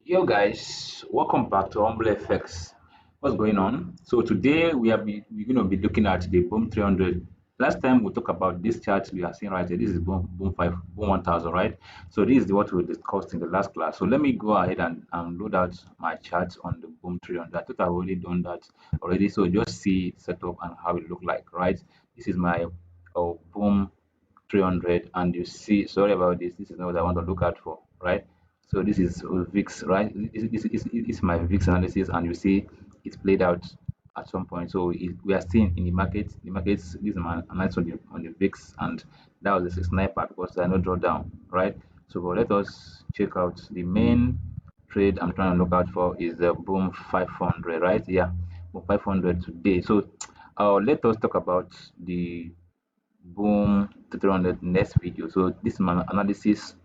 Yo guys, welcome back to Humble FX. What's going on? So today we're going to be looking at the Boom 300. Last time we talked about this chart we are seeing right here. This is Boom 5 Boom 1000, right? So this is what we discussed in the last class. So let me go ahead and load out my charts on the Boom 300. I thought I've already done that already. So just see setup and how it look like, right? This is my Boom 300, and you see, sorry about this, this is not what I want to look out for, right? So this is VIX, right? This is my VIX analysis, and you see it's played out at some point. So we are seeing in the markets, this is my analysis on the VIX, and that was a sniper because there are no drawdown, right? So but let us check out the main trade I'm trying to look out for is the Boom 500, right? Yeah, Boom 500 today. So let us talk about the Boom 300 next video. So this is my analysis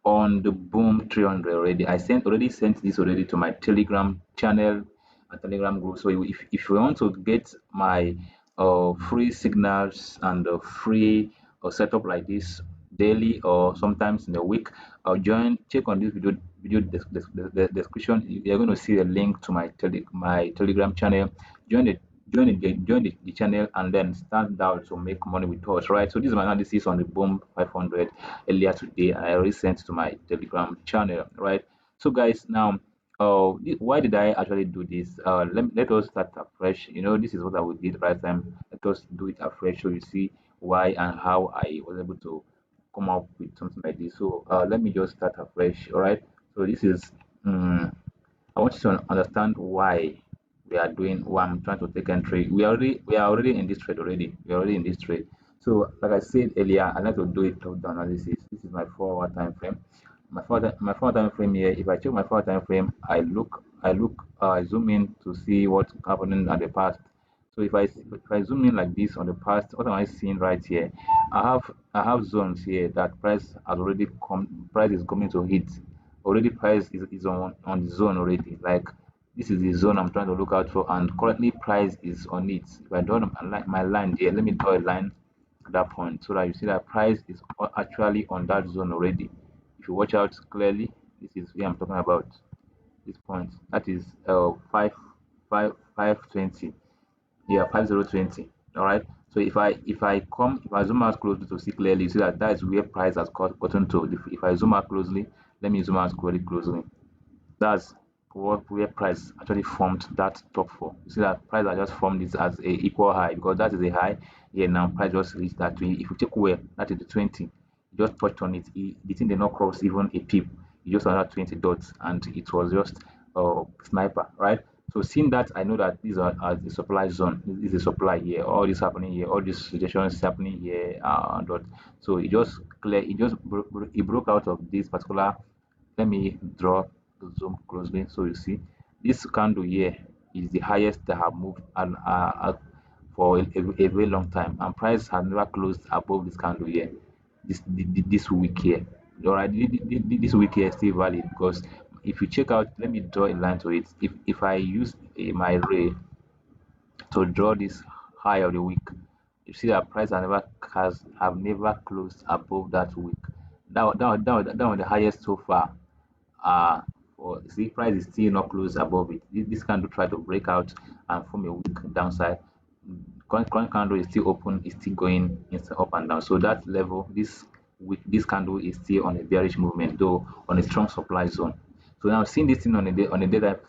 on the Boom 300 already. I already sent this already to my Telegram channel and Telegram group. So if you want to get my free signals and free setup like this daily or sometimes in a week, check on this video description. You're going to see a link to my Telegram channel. Join it join the channel and then stand out to make money with us, right? So this is my analysis on the Boom 500 earlier today. I already sent to my Telegram channel, right? So guys, now why did I actually do this? Let us start afresh. This is what I would did right time. Let us do it afresh so you see why and how I was able to come up with something like this. So let me just start afresh. All right. So this is I want you to understand why I'm trying to take entry. We are already in this trade already. We are already in this trade. So like I said earlier, I like to do it through the analysis. This is my 4 hour time frame. My 4 hour time frame here. If I check my 4 hour time frame, I zoom in to see what's happening at the past. So if I zoom in like this on the past, what am I seeing right here? I have zones here that price is coming to hit already. Price is on the zone already. Like this is the zone I'm trying to look out for, and currently price is on it. If I draw my line here, let me draw a line at that point so that you see that price is actually on that zone already. If you watch out clearly, this is where I'm talking about. This point, that is 520. Yeah, 5020. All right. So if I zoom out closely to see clearly, you see that that is where price has gotten to. If I zoom out closely, let me zoom out very closely. That's where price actually formed that top four. You see that price has just formed this as a equal high because that is a high. Yeah, now price just reached that 20. If you check where that is the 20, you just touched on it. The thing did not cross even a pip. You just another 20 dots, and it was just sniper, right? So seeing that, I know that these are the supply zone. This is a supply here. All this happening here. All these suggestions happening here. So it just clear. It broke out of this particular. Let me draw the zoom closely so you see this candle here is the highest that have moved for a very long time, and price has never closed above this candle here this week here. All right, this week here is still valid because if you check out, let me draw a line to it. If I use my ray to draw this high of the week, you see that price have never closed above that week. That was the highest so far. uh for see price is still not close above it. This candle try to break out and form a weak downside. Current candle is still open, is still going up and down. So that level, this candle is still on a bearish movement, though on a strong supply zone. So now seeing this thing on a day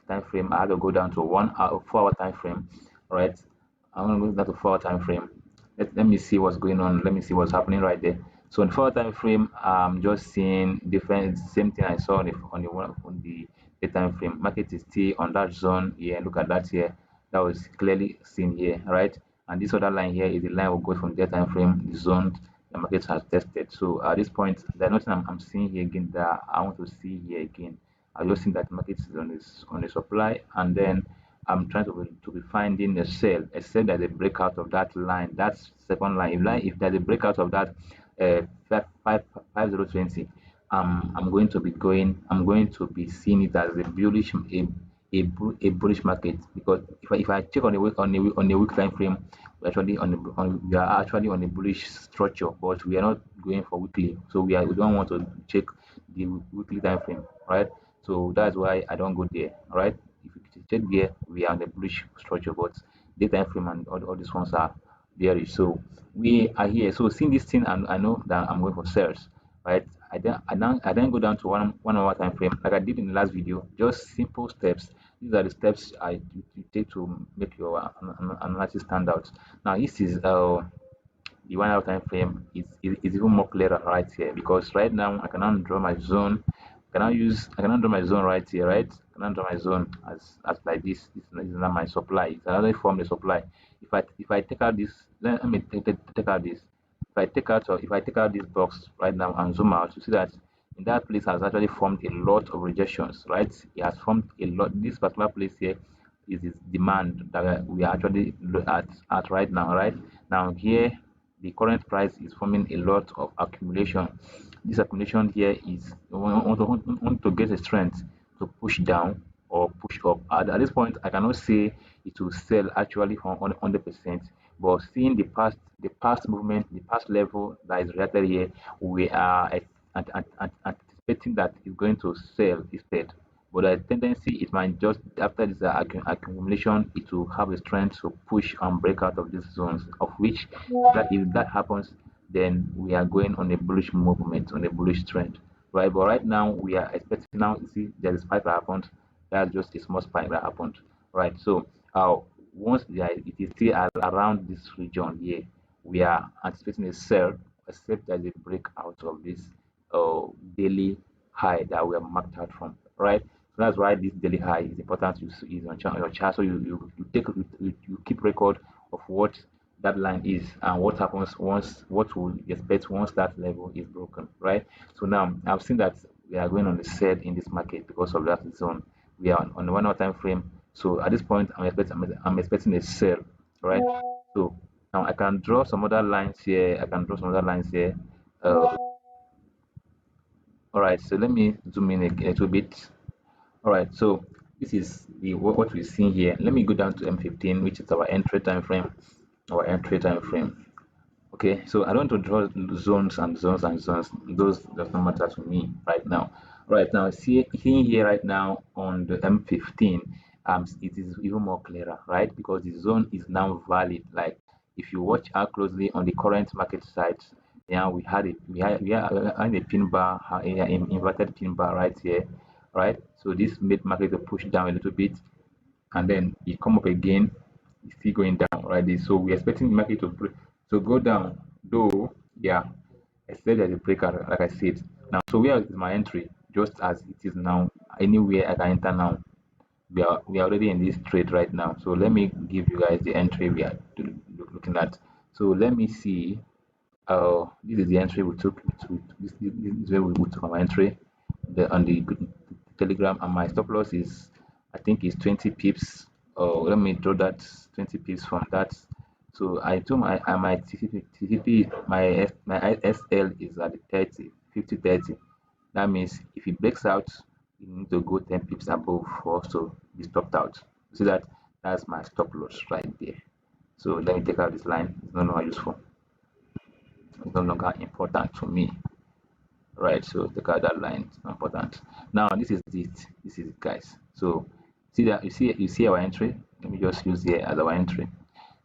time frame, I had to go down to 1 hour 4 hour time frame. All right, I'm gonna go down to 4 hour time frame. Let me see what's going on. Let me see what's happening right there. So in 4 hour time frame, I'm just seeing different same thing I saw on the day time frame. Market is still on that zone here. Look at that here. That was clearly seen here, right? And this other line here is the line will go from day time frame, the zone the market has tested. So at this point, there's nothing I'm seeing here again that I want to see here again. I just think that the market is on a supply, and then I'm trying to be finding a sell that a breakout of that line, that second line. If there's a breakout of that 5020, I'm going to be seeing it as a bullish market, because if I check on a week time frame, we are actually on a bullish structure, but we are not going for weekly. So we don't want to check the weekly time frame, right? So that's why I don't go there. All right. If you check there, we are on the bullish structure, but daytime frame and all these ones are bearish. So we are here. So seeing this thing, and I know that I'm going for sales, right? I then go down to one hour time frame, like I did in the last video. Just simple steps. These are the steps you take to make your analysis stand out. Now this is the 1 hour time frame is even more clearer right here, because right now I cannot draw my zone. I cannot draw my zone right here, right? I cannot draw my zone as like this. This is not my supply. It's another form of supply. If I take out this, let me take out this. If I take out this box right now and zoom out, you see that in that place has actually formed a lot of rejections, right? It has formed a lot. This particular place here is this demand that we are actually at right now, right? Now here the current price is forming a lot of accumulation. This accumulation here is want to get a strength to push down or push up. At this point, I cannot say it will sell actually for 100%, but seeing the past movement, the past level that is reacted here, we are anticipating that it's going to sell instead. But the tendency, it might just after this accumulation, it will have a strength to push and break out of these zones. Of which, that if that happens, then we are going on a bullish movement, on a bullish trend, right? But right now, we are expecting now. You see, there is spike that happened. That's just a small spike that happened, right? So, once it is still around this region here, we are anticipating a sell, except there's a breakout of this uh, daily high that we have marked out from, right? So that's why this daily high is important. You see is on your chart, so you keep record of what that line is and what happens once, what will expect once that level is broken, right? So now I've seen that we are going on the sell in this market because of that zone. We are on the 1 hour time frame. So at this point, I'm expecting a sell, right? So now I can draw some other lines here. I can draw some other lines here. Uh, all right. So let me zoom in a little bit. All right. So this is what we're seeing here. Let me go down to M15, which is our entry time frame. Our entry time frame. Okay, so I don't want to draw zones and zones and zones. Those does not matter to me right now. Right now, seeing here right now on the M15, it is even more clearer, right? Because the zone is now valid. Like if you watch out closely on the current market sites, yeah, we had a pin bar, inverted pin bar right here, right? So this made market to push down a little bit, and then it come up again, it's still going down, right? So we're expecting the market to go down, though, yeah, except there's a breaker, like I said. Now, so where is my entry? Just as it is now, anywhere I can enter now. We are already in this trade right now. So let me give you guys the entry we are looking at. So let me see. This is the entry we took. This is where we took our entry on the Telegram, and my stop loss is, I think, is 20 pips. Oh, let me draw that 20 pips from that. So I told my TCP, my SL is at the 30, 50, 30. That means if it breaks out, you need to go 10 pips above for us to be stopped out. See that? That's my stop loss right there. So let me take out this line. It's no longer useful. It's no longer important to me, right? So take out that line. It's not important. Now this is it. This is it, guys. So see that you see our entry. Let me just use here as our entry.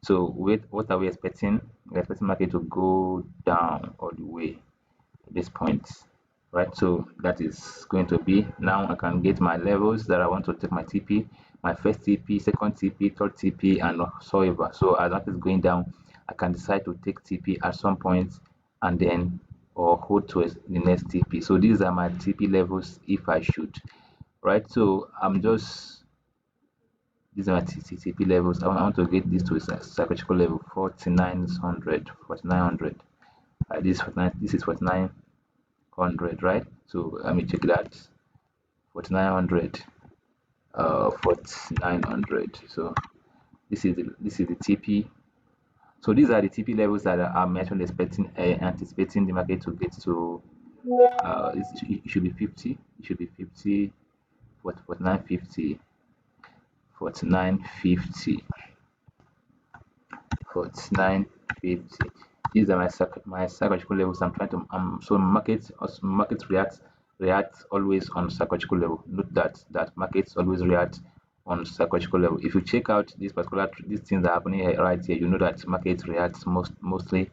So what are we expecting? We're expecting market to go down all the way at this point, right? So that is going to be, now I can get my levels that I want to take my TP, my first TP, second TP, third TP, and so ever. So as market is going down, I can decide to take TP at some point and then or hold towards the next TP. So these are my TP levels if I should, right? So these are my TP levels. I want to get this to a psychological level 4900, 4900. This is 4900, right? So let me check that. 4900, 4900. So this is the TP. So these are the TP levels that I'm actually anticipating the market to get to. It should be 50. It should be 50. 4950, 4950, 4950. These are my psychological levels. I'm trying to so market reacts react always on psychological level. Note that markets always react on psychological level. If you check out these things that are happening right here, you know that markets react mostly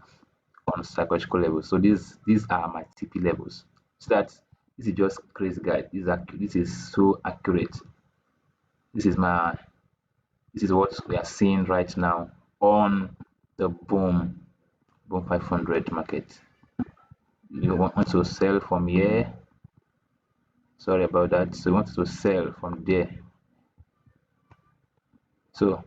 on psychological level. So these are my TP levels. So that this is just crazy, guys. This is so accurate. This is my this is what we are seeing right now on the boom 500 market. You want to sell from here. Sorry about that. So you want to sell from there. So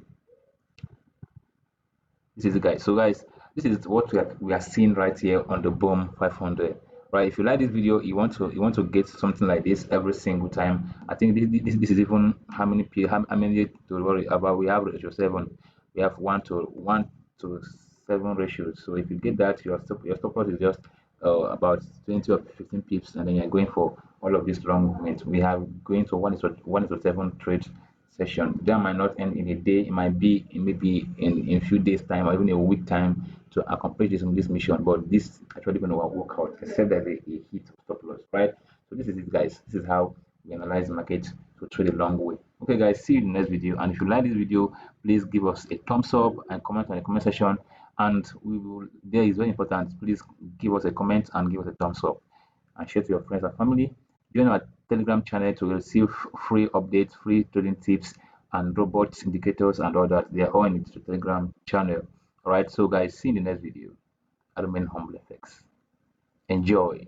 this is it, guys. So guys, this is what we are seeing right here on the boom 500. Right, if you like this video, you want to get something like this every single time. I think this is even how many to worry about. We have ratio 7, we have 1 to 7 ratio. So if you get that, your stop loss is just about 20 or 15 pips, and then you're going for all of this long movement. We have going to 1 to 7 trade session. That might not end in a day. It might be maybe in a few days time or even a week time to accomplish this mission. But this actually going to work out, except that a hit stop loss, right? So this is it, guys. This is how we analyze the market to trade a long way. Okay, guys. See you in the next video. And if you like this video, please give us a thumbs up and comment on the comment section. And we will. There is very important. Please give us a comment and give us a thumbs up and share to your friends and family. Join our Telegram channel to receive free updates, free trading tips, and robots indicators and all that. They are all in the Telegram channel. All right, so guys, see you in the next video. I remain Humble FX. Enjoy.